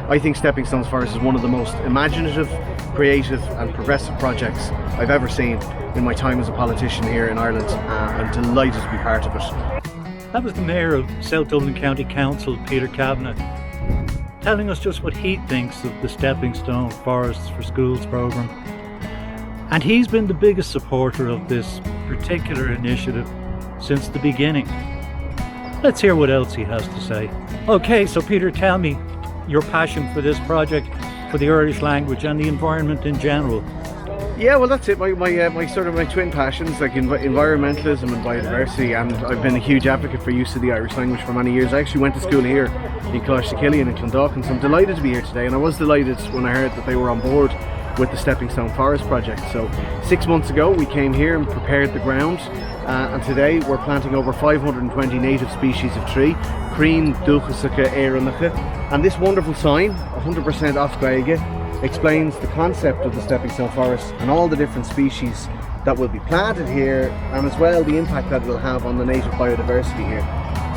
I think Stepping Stones Forest is one of the most imaginative, creative and progressive projects I've ever seen in my time as a politician here in Ireland. I'm delighted to be part of it. That was the Mayor of South Dublin County Council, Peter Kavanagh, telling us just what he thinks of the Stepping Stone Forests for Schools programme. And he's been the biggest supporter of this particular initiative since the beginning. Let's hear what else he has to say. Okay, so Peter, tell me your passion for this project, for the Irish language and the environment in general. Yeah, well, that's it. My sort of my twin passions, like environmentalism and biodiversity, and I've been a huge advocate for use of the Irish language for many years. I actually went to school here in Coláiste-Killian in Clondalkin, so I'm delighted to be here today, and I was delighted when I heard that they were on board with the Stepping Stone Forest project. So 6 months ago we came here and prepared the ground, and today we're planting over 520 native species of tree, Crín Dúchasacha Éireannacha, and this wonderful sign, 100% off Gaeilge, explains the concept of the Stepping Stone Forest and all the different species that will be planted here, and as well the impact that it will have on the native biodiversity here.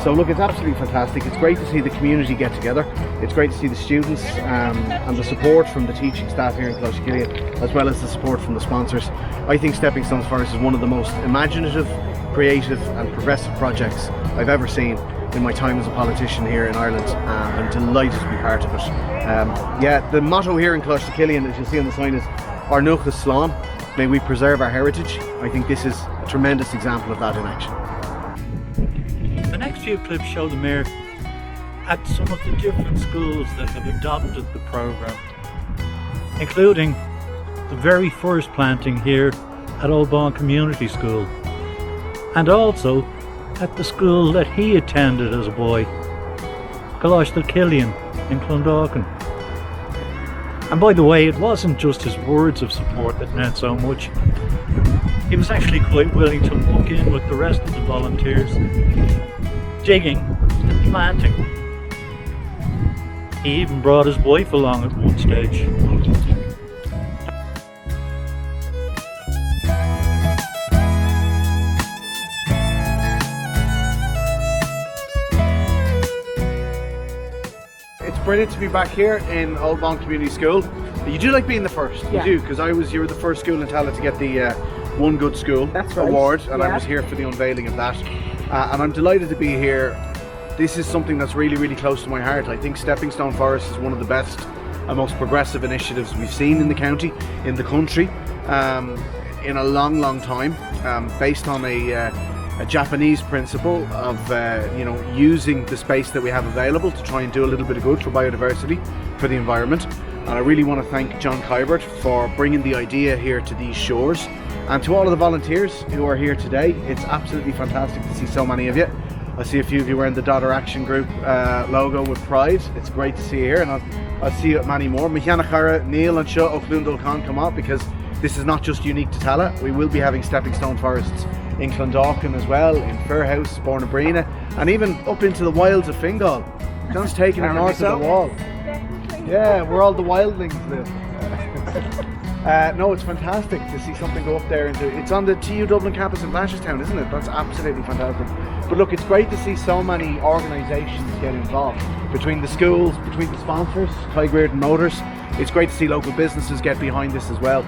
So look, it's absolutely fantastic. It's great to see the community get together. It's great to see the students and the support from the teaching staff here in Coláiste-Killian, as well as the support from the sponsors. I think Stepping Stones Forest is one of the most imaginative, creative and progressive projects I've ever seen in my time as a politician here in Ireland. I'm delighted to be part of it. Yeah, the motto here in Coláiste-Killian, as you'll see on the sign, is Ar Nuachas Slán, may we preserve our heritage. I think this is a tremendous example of that in action. The next few clips show the Mayor at some of the different schools that have adopted the programme, including the very first planting here at Old Bawn Community School, and also at the school that he attended as a boy, Coláiste-Killian in Clondalkin. And by the way, it wasn't just his words of support that meant so much. He was actually quite willing to muck in with the rest of the volunteers, digging and planting. He even brought his wife along at one stage. It's brilliant to be back here in Old Bawn Community School. You do like being the first, Yeah. you do, because you were the first school in Tallaght to get the One Good School That's right. award, and I Yeah. was here for the unveiling of that. And I'm delighted to be here. This is something that's really, really close to my heart. I think Stepping Stone Forest is one of the best and most progressive initiatives we've seen in the county, in the country, in a long, long time, based on a Japanese principle of using the space that we have available to try and do a little bit of good for biodiversity, for the environment. And I really want to thank John Kybert for bringing the idea here to these shores, and to all of the volunteers who are here today. It's absolutely fantastic to see so many of you. I see a few of you wearing the Dodder Action Group logo with pride. It's great to see you here, and I'll see you at many more. Michiana Neil and Sho O'Clúndal Khan come up, because this is not just unique to Tallaght. We will be having Stepping Stone Forests in Clondalkin as well, in Fairhouse, Bornabrina, and even up into the wilds of Fingal. John's taking it north of the wall. Yeah, where all the wildlings live. No, it's fantastic to see something go up there. It's on the TU Dublin campus in Blanchardstown, isn't it? That's absolutely fantastic. But look, it's great to see so many organisations get involved. Between the schools, between the sponsors, Ty Reardon Motors. It's great to see local businesses get behind this as well.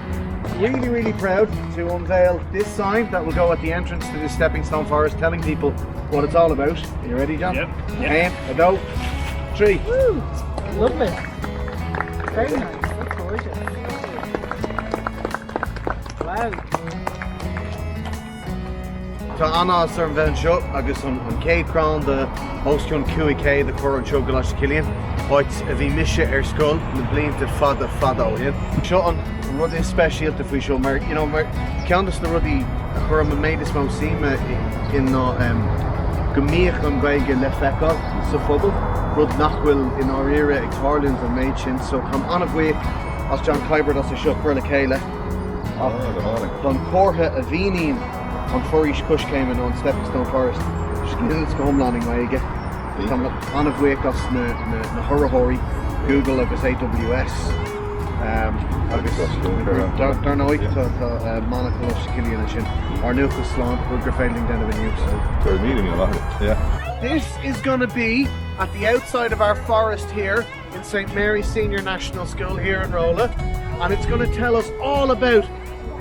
Really, really proud to unveil this sign that will go at the entrance to this Stepping Stone Forest, telling people what it's all about. Are you ready, John? Yep. Aim, a go, 3. Woo! Lovely. Very nice. That's gorgeous. Wow. Tá anna san bhean seo agus an céadrán de hóstiún QK de chur an seo Coláiste-Killian, áit a bhí mise ar scoil na blianta fada óhéan. Seo an rud is speisialta faoi seo, mar ceantas na rudaí a chur an méid is mó síma in go míoch an Gaeilge le feiceáil sa phobal, rud nachhfuil in áiríre ag tarlinn an méid sin, so chum anna bhuaich as John Kybert as a seo chuir le chéile. Don córtha a bhínín an foríis cuis céim an Stepping Stone Forest. Scníls go homláning Gaeilge. Tá anna bhuaich as na thorathirí, Google agus AWS. Agus dar nóid tá mana Coláiste-Killian sin. Ar Nuachas Slán, gur failing den of a news. They're meeting me a lot, yeah. This is going to be at the outside of our forest here, in St Mary's Senior National School here in Rolla, and it's going to tell us all about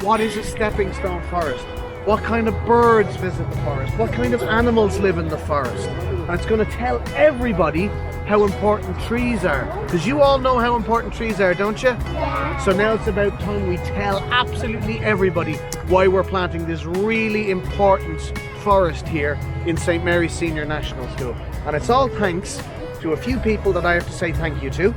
what is a stepping stone forest, what kind of birds visit the forest, what kind of animals live in the forest, and it's going to tell everybody how important trees are, because you all know how important trees are, don't you? Yeah. So now it's about time we tell absolutely everybody why we're planting this really important forest here in St Mary's Senior National School. And it's all thanks to a few people that I have to say thank you to.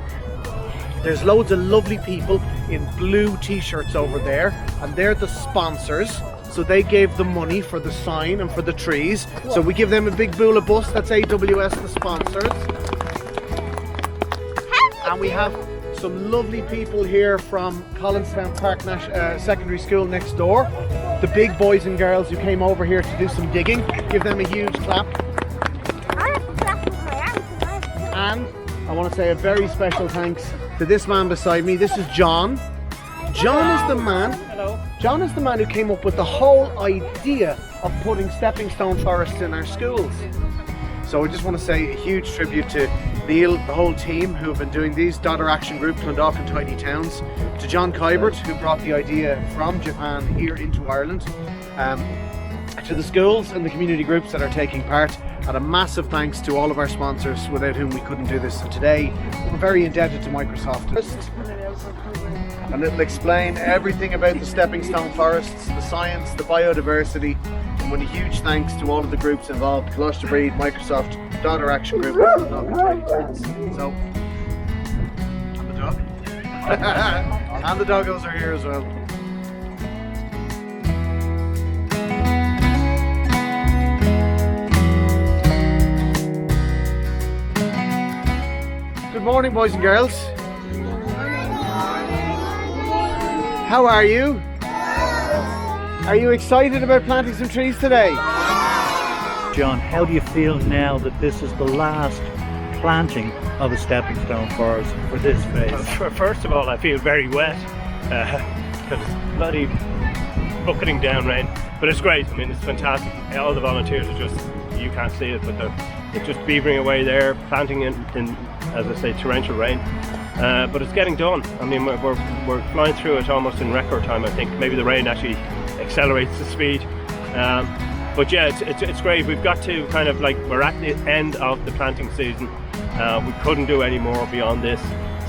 There's loads of lovely people in blue t-shirts over there, and they're the sponsors. So they gave the money for the sign and for the trees. So we give them a big boola bus. That's AWS, the sponsors. And we have some lovely people here from Collinstown Park Secondary School next door. The big boys and girls who came over here to do some digging. Give them a huge clap. And I want to say a very special thanks to this man beside me. This is John. John is the man. Hello. John is the man who came up with the whole idea of putting stepping stone forests in our schools. So I just want to say a huge tribute to Neil, the whole team who have been doing these, Dodder Action Group, Clondalkin Tidy Towns, to John Kybert, who brought the idea from Japan here into Ireland, to the schools and the community groups that are taking part, and a massive thanks to all of our sponsors without whom we couldn't do this. And today we're very indebted to Microsoft. And it'll explain everything about the stepping stone forests, the science, the biodiversity, and with a huge thanks to all of the groups involved: Coláiste Bríd, Microsoft, Dodder Action Group, and Clondalkin Tidy Towns. So, and the dog. And the doggos are here as well. Good morning, boys and girls. How are you? Are you excited about planting some trees today? John, how do you feel now that this is the last planting of a stepping stone forest for this phase? First of all, I feel very wet because bloody bucketing down rain, but it's great. I mean, it's fantastic. All the volunteers are just, you can't see it, but they're just beavering away there, planting in, as I say, torrential rain. But it's getting done. I mean, we're flying through it almost in record time. I think maybe the rain actually accelerates the speed. But yeah, it's great. We've got to kind of like, we're at the end of the planting season. We couldn't do any more beyond this.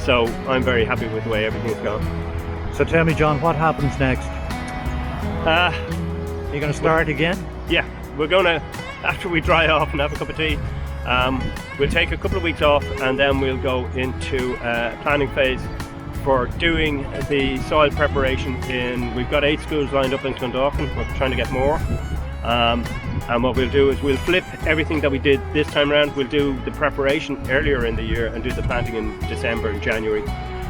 So I'm very happy with the way everything's gone. So tell me, John, what happens next? You're going to start again? Yeah, we're going to, after we dry off and have a cup of tea, we'll take a couple of weeks off, and then we'll go into planning phase for doing the soil preparation we've got 8 schools lined up in Clondalkin. We're trying to get more. And what we'll do is we'll flip everything that we did this time around. We'll do the preparation earlier in the year and do the planting in December and January.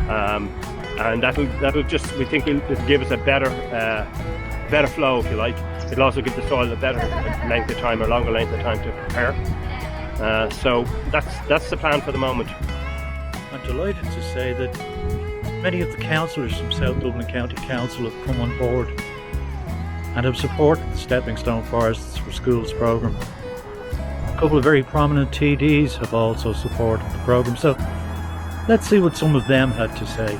And that'll just, we think it'll give us a better flow, if you like. It'll also give the soil a better length of time, or longer length of time to prepare. So that's the plan for the moment. I'm delighted to say that many of the councillors from South Dublin County Council have come on board and have supported the Stepping Stone Forests for Schools programme. A couple of very prominent TDs have also supported the programme, so let's see what some of them had to say.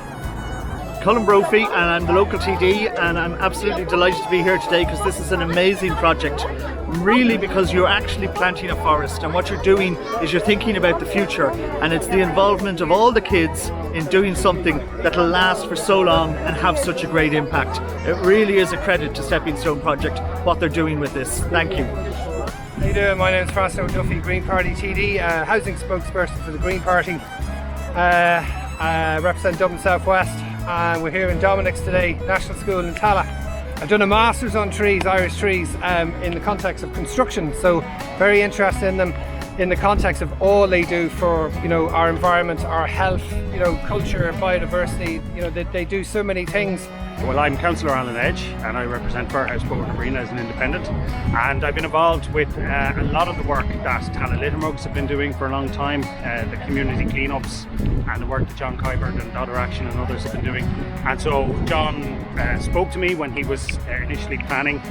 Colin Brophy, and I'm the local TD, and I'm absolutely delighted to be here today because this is an amazing project, really, because you're actually planting a forest, and what you're doing is you're thinking about the future, and it's the involvement of all the kids in doing something that will last for so long and have such a great impact. It really is a credit to Stepping Stone Project what they're doing with this. Thank you. How you doing? My name is Francis O'Duffy, Green Party TD, housing spokesperson for the Green Party. I represent Dublin South West, and we're here in Dominic's today, National School in Tala. I've done a Masters on trees, Irish trees, in the context of construction, so very interested in them in the context of all they do for, you know, our environment, our health, you know, culture, biodiversity. You know, they do so many things. Well, I'm Councillor Alan Edge, and I represent Fairhouse Public Arena as an independent, and I've been involved with a lot of the work that Tala Litter Mugs have been doing for a long time, the community cleanups and the work that John Kybert and Dodder Action and others have been doing. And so John spoke to me when he was initially planning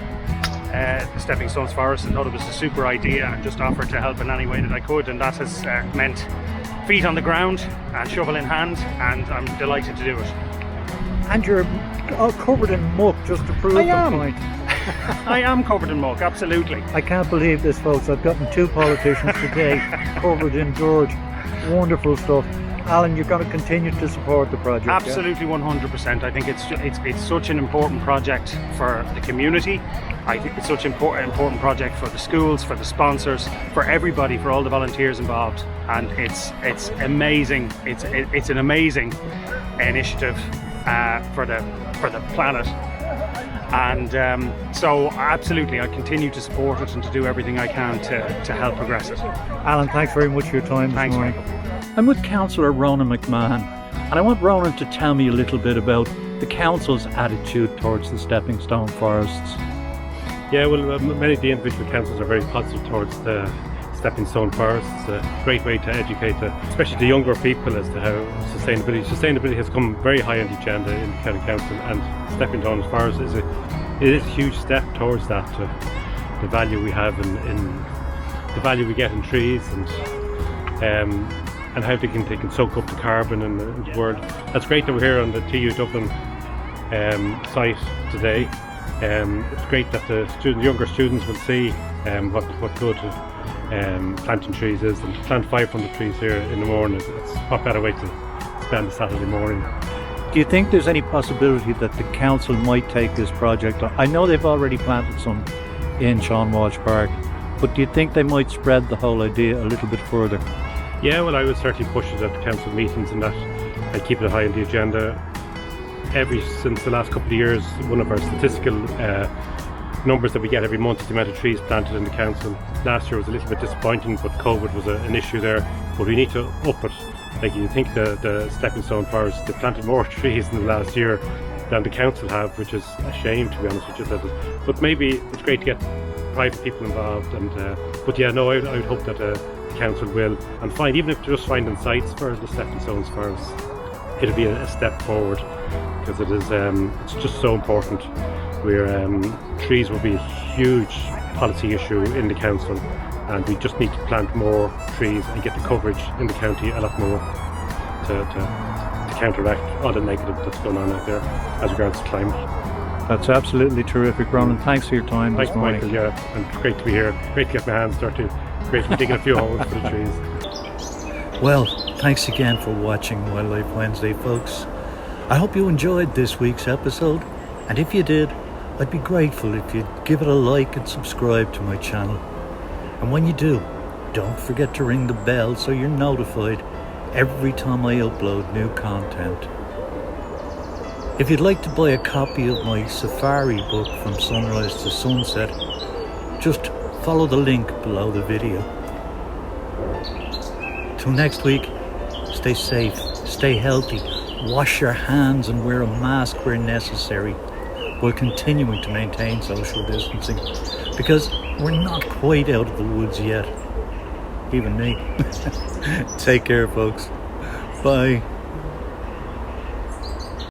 the Stepping Stones Forest, and thought it was a super idea, and just offered to help in any way that I could, and that has meant feet on the ground and shovel in hand, and I'm delighted to do it. And you're all covered in muck just to prove I the am. point. I am covered in muck, absolutely. I can't believe this, folks. I've gotten 2 politicians today covered in dirt. Wonderful stuff. Alan, you're going to continue to support the project. yeah? Absolutely, 100%. I think it's such an important project for the community. I think it's such an important project for the schools, for the sponsors, for everybody, for all the volunteers involved. And it's amazing. It's an amazing initiative for the planet. And so absolutely, I continue to support it and to do everything I can to help progress it. Alan, thanks very much for your time this Thanks, morning. Michael. I'm with Councillor Ronan McMahon, and I want Ronan to tell me a little bit about the Council's attitude towards the Stepping Stone forests. Yeah, well, many of the individual councils are very positive towards the Stepping Stone forests. It's a great way to educate, especially the younger people, as to how sustainability has come very high on the agenda in the County Council, and Stepping Stone forests is a huge step towards that. The value we have in the value we get in trees, and how they can soak up the carbon in the world. That's great that we're here on the TU Dublin site today. It's great that the younger students will see what good planting trees is, and plant 500 trees here in the morning. It's what better way to spend a Saturday morning. Do you think there's any possibility that the council might take this project on? I know they've already planted some in Sean Walsh Park, but do you think they might spread the whole idea a little bit further? Yeah, well, I would certainly push it at the council meetings and that. I keep it high on the agenda. Since the last couple of years, one of our statistical numbers that we get every month is the amount of trees planted in the council. Last year was a little bit disappointing, but COVID was an issue there. But we need to up it. Like, you think the Stepping Stone Forest, they planted more trees in the last year than the council have, which is a shame, to be honest with you. But maybe it's great to get private people involved. But yeah, no, I would hope that the council will, and find, even if they're just finding sites for the Stepping Stones forests, it'll be a step forward, because it is it's just so important. Trees will be a huge policy issue in the council, and we just need to plant more trees and get the coverage in the county a lot more to counteract all the negative that's going on out there as regards to climate. That's absolutely terrific, Ronan. Thanks for your time Thanks, this morning. Michael. Yeah, and great to be here. Great to get my hands dirty. Great to be digging a few holes for the trees. Well, thanks again for watching Wildlife Wednesday, folks. I hope you enjoyed this week's episode, and if you did, I'd be grateful if you'd give it a like and subscribe to my channel. And when you do, don't forget to ring the bell so you're notified every time I upload new content. If you'd like to buy a copy of my safari book From Sunrise to Sunset, just follow the link below the video. Till next week, stay safe, stay healthy, wash your hands and wear a mask where necessary, while continuing to maintain social distancing, because we're not quite out of the woods yet. Even me. Take care, folks. Bye.